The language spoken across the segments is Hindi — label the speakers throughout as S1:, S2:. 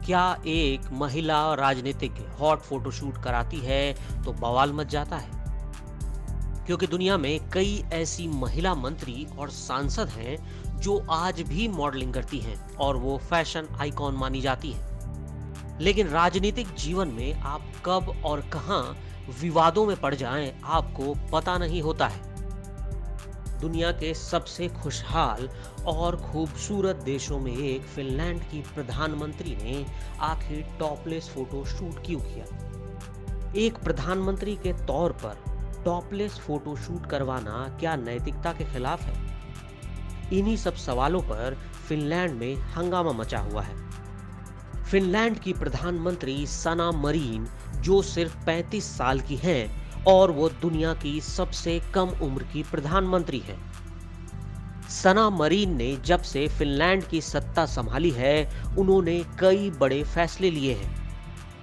S1: क्या एक महिला राजनीतिज्ञ हॉट फोटोशूट कराती है तो बवाल मच जाता है? क्योंकि दुनिया में कई ऐसी महिला मंत्री और सांसद हैं जो आज भी मॉडलिंग करती हैं और वो फैशन आइकॉन मानी जाती हैं। लेकिन राजनीतिक जीवन में आप कब और कहां विवादों में पड़ जाएं, आपको पता नहीं होता है। दुनिया के सबसे खुशहाल और खूबसूरत देशों में एक फिनलैंड की प्रधानमंत्री ने आखिर टॉपलेस फोटो शूट क्यों किया? एक प्रधानमंत्री के तौर पर टॉपलेस फोटो शूट करवाना क्या नैतिकता के खिलाफ है? इन्हीं सब सवालों पर फिनलैंड में हंगामा मचा हुआ है। फिनलैंड की प्रधानमंत्री सना मरीन, जो सिर्फ 35 साल की हैं और वो दुनिया की सबसे कम उम्र की प्रधानमंत्री हैं। सना मरीन ने जब से फिनलैंड की सत्ता संभाली है, उन्होंने कई बड़े फैसले लिए हैं।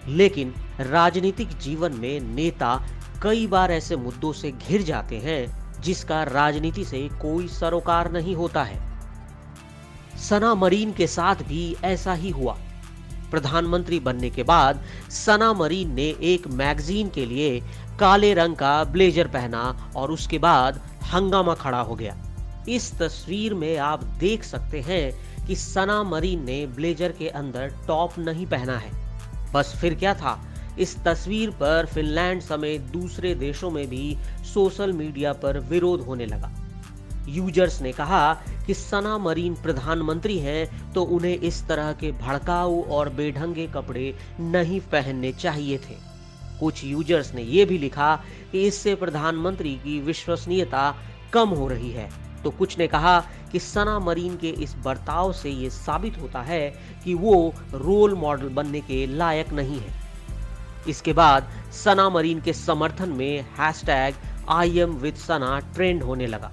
S1: लेकिन राजनीतिक जीवन में नेता कई बार ऐसे मुद्दों से घिर जाते हैं जिसका राजनीति से कोई सरोकार नहीं होता है। सना मरीन के साथ भी ऐसा ही हुआ। प्रधानमंत्री बनने के बाद सना मरीन ने एक मैगजीन के लिए काले रंग का ब्लेजर पहना और उसके बाद हंगामा खड़ा हो गया। इस तस्वीर में आप देख सकते हैं कि सना मरीन ने ब्लेजर के अंदर टॉप नहीं पहना है। बस फिर क्या था, इस तस्वीर पर फिनलैंड समेत दूसरे देशों में भी सोशल मीडिया पर विरोध होने लगा। यूजर्स ने कहा कि सना मरीन प्रधानमंत्री हैं तो उन्हें इस तरह के भड़काऊ और बेढंगे कपड़े नहीं पहनने चाहिए थे। कुछ यूजर्स ने यह भी लिखा कि इससे प्रधानमंत्री की विश्वसनीयता कम हो रही है, तो कुछ ने कहा कि सना मरीन के इस बर्ताव से यह साबित होता है कि वो रोल मॉडल बनने के लायक नहीं है। इसके बाद सना मरीन के समर्थन में #IamWithSana ट्रेंड होने लगा,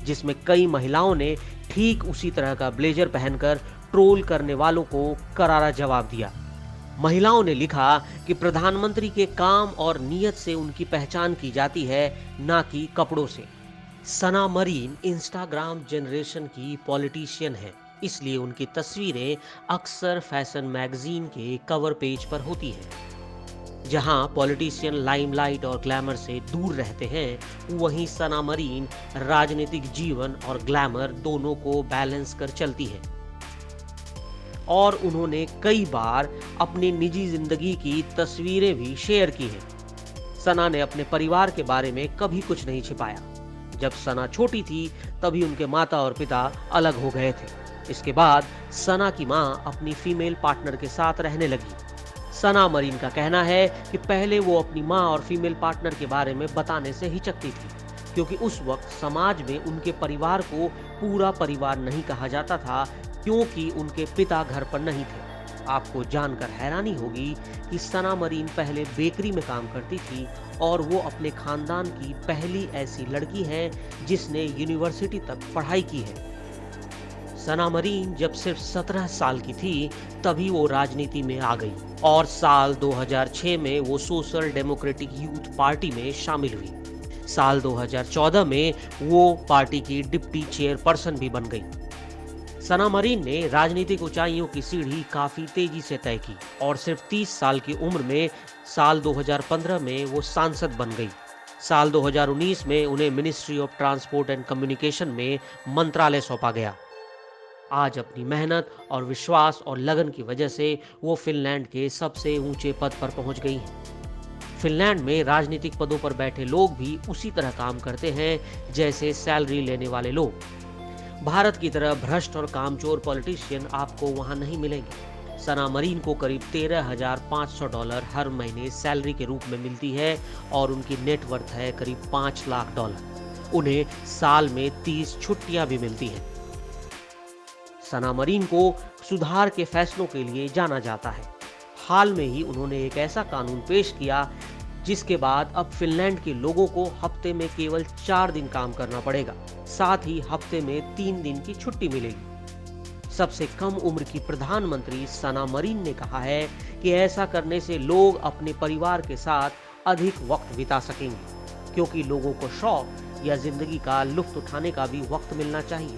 S1: जिसमें कई महिलाओं ने ठीक उसी तरह का ब्लेजर पहनकर ट्रोल करने वालों को करारा जवाब दिया। महिलाओं ने लिखा कि प्रधानमंत्री के काम और नीयत से उनकी पहचान की जाती है, ना कि कपड़ों से। सना मरीन इंस्टाग्राम जनरेशन की पॉलिटिशियन है, इसलिए उनकी तस्वीरें अक्सर फैशन मैगजीन के कवर पेज पर होती हैं। जहां पॉलिटिशियन लाइमलाइट और ग्लैमर से दूर रहते हैं, वहीं सना मरीन राजनीतिक जीवन और ग्लैमर दोनों को बैलेंस कर चलती है। और उन्होंने कई बार अपनी निजी जिंदगी की तस्वीरें भी शेयर की हैं। सना ने अपने परिवार के बारे में कभी कुछ नहीं छिपाया। जब सना छोटी थी तभी उनके माता और पिता अलग हो गए थे। इसके बाद सना की मां अपनी फीमेल पार्टनर के साथ रहने लगी। सना मरीन का कहना है कि पहले वो अपनी मां और फीमेल पार्टनर के बारे में बताने से हिचकती थी, क्योंकि उस वक्त समाज में उनके परिवार को पूरा परिवार नहीं कहा जाता था, क्योंकि उनके पिता घर पर नहीं थे। आपको जानकर हैरानी होगी कि सना मरीन पहले बेकरी में काम करती थी और वो अपने खानदान की पहली ऐसी लड़की है जिसने यूनिवर्सिटी तक पढ़ाई की है। सना मरीन जब सिर्फ 17 साल की थी तभी वो राजनीति में आ गई और साल 2006 में वो सोशल डेमोक्रेटिक यूथ पार्टी में शामिल हुई। साल 2014 में वो पार्टी की डिप्टी चेयरपर्सन भी बन गई। सना मरीन ने राजनीतिक ऊंचाइयों की सीढ़ी काफी तेजी से तय की और सिर्फ 30 साल की उम्र में साल 2015 में वो सांसद बन गई। साल 2019 में उन्हें ministry of transport and communication में मंत्रालय सौंपा गया। आज अपनी मेहनत और विश्वास और लगन की वजह से वो फिनलैंड के सबसे ऊंचे पद पर पहुंच गई हैं। फिनलैंड में राजनीतिक पदों पर बैठे लोग भी उसी तरह काम करते हैं जैसे सैलरी लेने वाले लोग। भारत की तरह भ्रष्ट और कामचोर पॉलिटिशियन आपको वहां नहीं मिलेंगे। सना मरीन को करीब $13,500 हर महीने सैलरी के रूप में मिलती है और उनकी नेटवर्थ है करीब $5 लाख। उन्हें साल में 30 छुट्टियां भी मिलती हैं। सना मरीन को सुधार के फैसलों के लिए जाना जाता है। हाल में ही उन्होंने एक ऐसा कानून पेश किया जिसके बाद अब फिनलैंड के लोगों को हफ्ते में केवल 4 दिन काम करना पड़ेगा, साथ ही हफ्ते में 3 दिन की छुट्टी मिलेगी। सबसे कम उम्र की प्रधानमंत्री सना मरीन ने कहा है कि ऐसा करने से लोग अपने परिवार के साथ अधिक वक्त बिता सकेंगे, क्योंकि लोगों को शौक या जिंदगी का लुत्फ उठाने का भी वक्त मिलना चाहिए।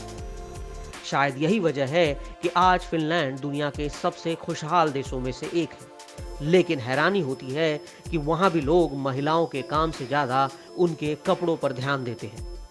S1: शायद यही वजह है कि आज फिनलैंड दुनिया के सबसे खुशहाल देशों में से एक है। लेकिन हैरानी होती है कि वहां भी लोग महिलाओं के काम से ज्यादा उनके कपड़ों पर ध्यान देते हैं।